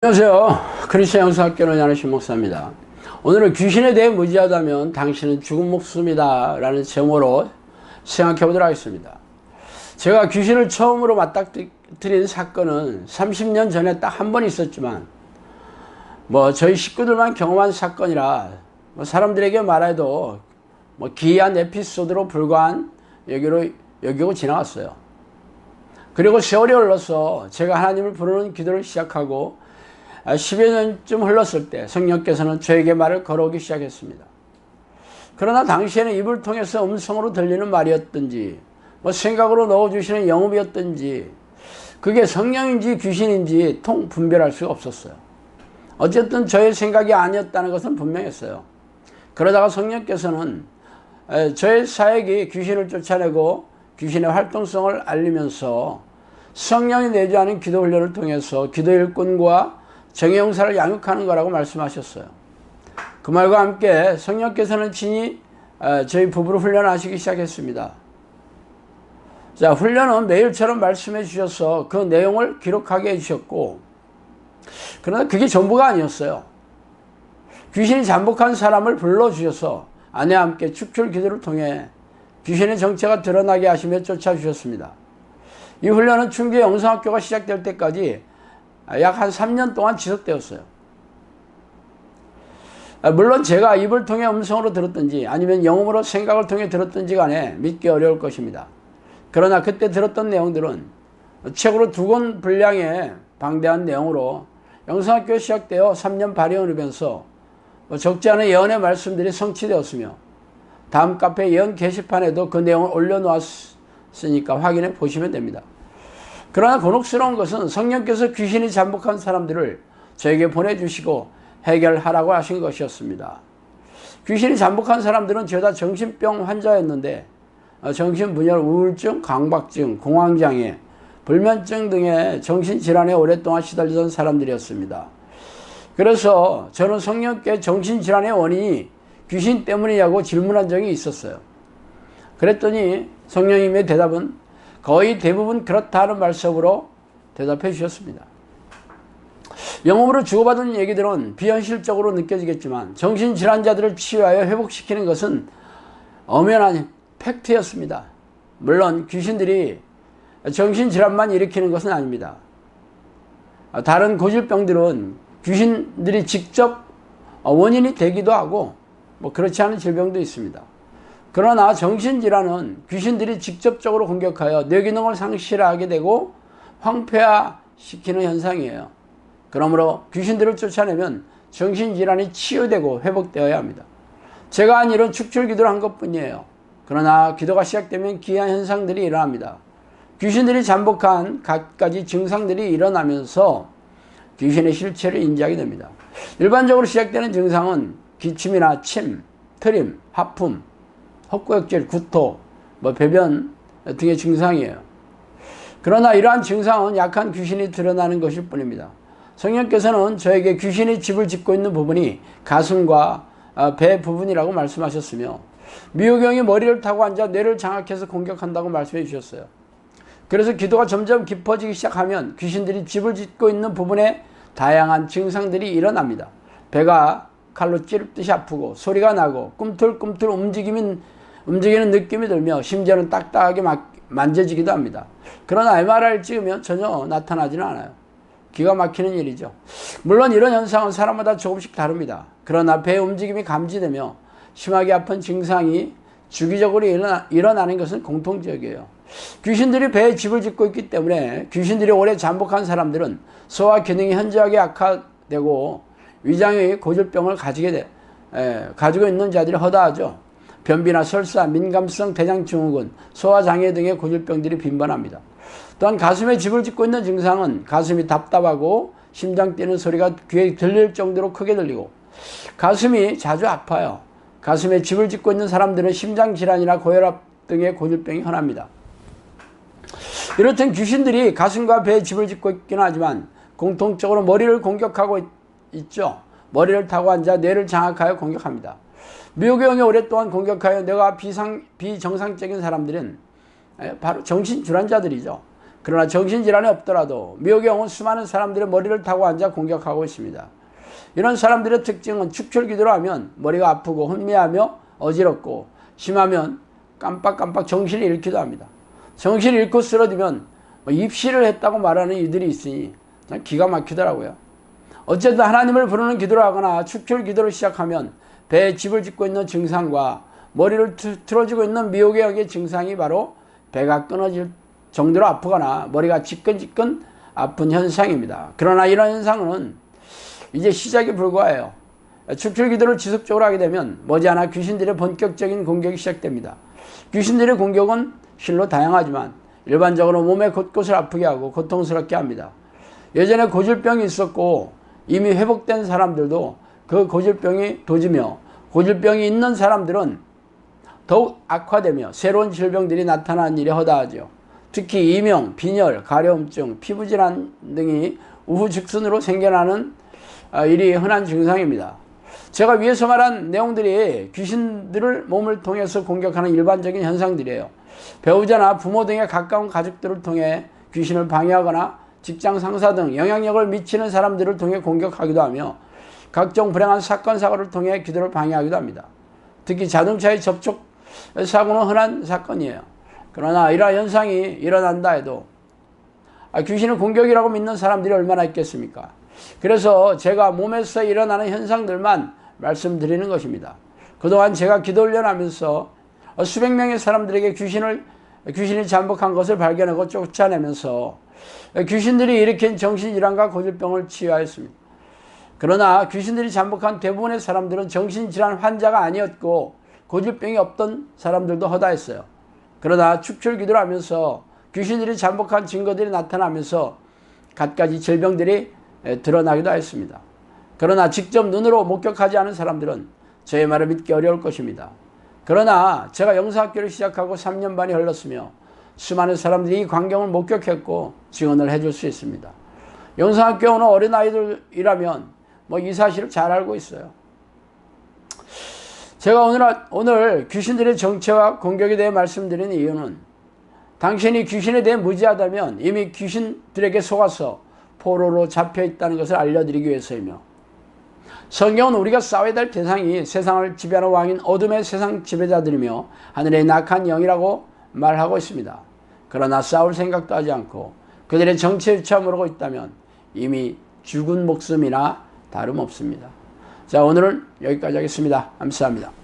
안녕하세요. 크리스천 영성학교는 양하신 목사입니다. 오늘은 귀신에 대해 무지하다면 당신은 죽은 목숨이다 라는 제목으로 생각해 보도록 하겠습니다. 제가 귀신을 처음으로 맞닥뜨린 사건은 30년 전에 딱 한 번 있었지만 저희 식구들만 경험한 사건이라 사람들에게 말해도 기이한 에피소드로 불과한 여기고 지나갔어요. 그리고 세월이 흘러서 제가 하나님을 부르는 기도를 시작하고 10여 년쯤 흘렀을 때 성령께서는 저에게 말을 걸어오기 시작했습니다. 그러나 당시에는 입을 통해서 음성으로 들리는 말이었든지 생각으로 넣어주시는 영업이었든지 그게 성령인지 귀신인지 통 분별할 수가 없었어요. 어쨌든 저의 생각이 아니었다는 것은 분명했어요. 그러다가 성령께서는 저의 사역이 귀신을 쫓아내고 귀신의 활동성을 알리면서 성령이 내주하는 기도 훈련을 통해서 기도 일꾼과 정예용사를 양육하는 거라고 말씀하셨어요. 그 말과 함께 성령께서는 친히 저희 부부를 훈련하시기 시작했습니다. 자, 훈련은 매일처럼 말씀해 주셔서 그 내용을 기록하게 해주셨고, 그러나 그게 전부가 아니었어요. 귀신이 잠복한 사람을 불러주셔서 아내와 함께 축출 기도를 통해 귀신의 정체가 드러나게 하시며 쫓아주셨습니다. 이 훈련은 충주의 영성학교가 시작될 때까지 약 한 3년 동안 지속되었어요. 물론 제가 입을 통해 음성으로 들었든지 아니면 영음으로 생각을 통해 들었든지 간에 믿기 어려울 것입니다. 그러나 그때 들었던 내용들은 책으로 2권 분량의 방대한 내용으로 영성학교 시작되어 3년 발휘하면서 적지 않은 예언의 말씀들이 성취되었으며 다음 카페 예언 게시판에도 그 내용을 올려놓았으니까 확인해 보시면 됩니다. 그러나 곤혹스러운 것은 성령께서 귀신이 잠복한 사람들을 저에게 보내주시고 해결하라고 하신 것이었습니다. 귀신이 잠복한 사람들은 죄다 정신병 환자였는데 정신분열, 우울증, 강박증, 공황장애, 불면증 등의 정신질환에 오랫동안 시달리던 사람들이었습니다. 그래서 저는 성령께 정신질환의 원인이 귀신 때문이냐고 질문한 적이 있었어요. 그랬더니 성령님의 대답은 거의 대부분 그렇다는 말씀으로 대답해 주셨습니다. 영업으로 주고받은 얘기들은 비현실적으로 느껴지겠지만 정신질환자들을 치유하여 회복시키는 것은 엄연한 팩트였습니다. 물론 귀신들이 정신질환만 일으키는 것은 아닙니다. 다른 고질병들은 귀신들이 직접 원인이 되기도 하고 그렇지 않은 질병도 있습니다. 그러나 정신질환은 귀신들이 직접적으로 공격하여 뇌기능을 상실하게 되고 황폐화시키는 현상이에요. 그러므로 귀신들을 쫓아내면 정신질환이 치유되고 회복되어야 합니다. 제가 한 일은 축출기도를 한 것뿐이에요. 그러나 기도가 시작되면 기이한 현상들이 일어납니다. 귀신들이 잠복한 갖가지 증상들이 일어나면서 귀신의 실체를 인지하게 됩니다. 일반적으로 시작되는 증상은 기침이나 침, 트림, 하품, 헛구역질, 구토, 배변 등의 증상이에요. 그러나 이러한 증상은 약한 귀신이 드러나는 것일 뿐입니다. 성령께서는 저에게 귀신이 집을 짓고 있는 부분이 가슴과 배 부분이라고 말씀하셨으며 미호경이 머리를 타고 앉아 뇌를 장악해서 공격한다고 말씀해 주셨어요. 그래서 기도가 점점 깊어지기 시작하면 귀신들이 집을 짓고 있는 부분에 다양한 증상들이 일어납니다. 배가 칼로 찌르듯이 아프고 소리가 나고 꿈틀꿈틀 움직이는 느낌이 들며 심지어는 딱딱하게 만져지기도 합니다. 그러나 MRI를 찍으면 전혀 나타나지는 않아요. 기가 막히는 일이죠. 물론 이런 현상은 사람마다 조금씩 다릅니다. 그러나 배의 움직임이 감지되며 심하게 아픈 증상이 주기적으로 일어나는 것은 공통적이에요. 귀신들이 배에 집을 짓고 있기 때문에 귀신들이 오래 잠복한 사람들은 소화 기능이 현저하게 악화되고 위장의 고질병을 가지고 있는 자들이 허다하죠. 변비나 설사, 민감성 대장증후군, 소화장애 등의 고질병들이 빈번합니다. 또한 가슴에 집을 짓고 있는 증상은 가슴이 답답하고 심장 뛰는 소리가 귀에 들릴 정도로 크게 들리고 가슴이 자주 아파요. 가슴에 집을 짓고 있는 사람들은 심장질환이나 고혈압 등의 고질병이 흔합니다. 이렇듯 귀신들이 가슴과 배에 집을 짓고 있기는 하지만 공통적으로 머리를 공격하고 있죠. 머리를 타고 앉아 뇌를 장악하여 공격합니다. 미호경이 오랫동안 공격하여 뇌가 비정상적인 사람들은 바로 정신질환자들이죠. 그러나 정신질환이 없더라도 미혹의 영은 수많은 사람들의 머리를 타고 앉아 공격하고 있습니다. 이런 사람들의 특징은 축출기도를 하면 머리가 아프고 혼미하며 어지럽고 심하면 깜빡깜빡 정신을 잃기도 합니다. 정신을 잃고 쓰러지면 입시를 했다고 말하는 이들이 있으니 기가 막히더라고요. 어쨌든 하나님을 부르는 기도를 하거나 축출기도를 시작하면 배에 집을 짓고 있는 증상과 머리를 틀어지고 있는 미혹의 영의 증상이 바로 배가 끊어질 정도로 아프거나 머리가 지끈지끈 아픈 현상입니다. 그러나 이런 현상은 이제 시작에 불과해요. 축출기도를 지속적으로 하게 되면 머지않아 귀신들의 본격적인 공격이 시작됩니다. 귀신들의 공격은 실로 다양하지만 일반적으로 몸의 곳곳을 아프게 하고 고통스럽게 합니다. 예전에 고질병이 있었고 이미 회복된 사람들도 그 고질병이 도지며 고질병이 있는 사람들은 더욱 악화되며 새로운 질병들이 나타나는 일이 허다하죠. 특히 이명, 빈혈, 가려움증, 피부질환 등이 우후즉순으로 생겨나는 일이 흔한 증상입니다. 제가 위에서 말한 내용들이 귀신들을 몸을 통해서 공격하는 일반적인 현상들이에요. 배우자나 부모 등의 가까운 가족들을 통해 귀신을 방해하거나 직장 상사 등 영향력을 미치는 사람들을 통해 공격하기도 하며 각종 불행한 사건 사고를 통해 기도를 방해하기도 합니다. 특히 자동차의 접촉 사고는 흔한 사건이에요. 그러나 이러한 현상이 일어난다 해도 귀신의 공격이라고 믿는 사람들이 얼마나 있겠습니까? 그래서 제가 몸에서 일어나는 현상들만 말씀드리는 것입니다. 그동안 제가 기도 훈련하면서 수백 명의 사람들에게 귀신이 잠복한 것을 발견하고 쫓아내면서 귀신들이 일으킨 정신질환과 고질병을 치유하였습니다. 그러나 귀신들이 잠복한 대부분의 사람들은 정신질환 환자가 아니었고 고질병이 없던 사람들도 허다했어요. 그러나 축출기도를 하면서 귀신들이 잠복한 증거들이 나타나면서 갖가지 질병들이 드러나기도 했습니다. 그러나 직접 눈으로 목격하지 않은 사람들은 저의 말을 믿기 어려울 것입니다. 그러나 제가 영상학교를 시작하고 3년 반이 흘렀으며 수많은 사람들이 이 광경을 목격했고 증언을 해줄 수 있습니다. 영상학교 오는 어린아이들이라면 이 사실을 잘 알고 있어요. 제가 오늘 귀신들의 정체와 공격에 대해 말씀드리는 이유는 당신이 귀신에 대해 무지하다면 이미 귀신들에게 속아서 포로로 잡혀 있다는 것을 알려드리기 위해서이며, 성경은 우리가 싸워야 될 대상이 세상을 지배하는 왕인 어둠의 세상 지배자들이며 하늘의 낙한 영이라고 말하고 있습니다. 그러나 싸울 생각도 하지 않고 그들의 정체조차 모르고 있다면 이미 죽은 목숨이나 다름없습니다. 자, 오늘은 여기까지 하겠습니다. 감사합니다.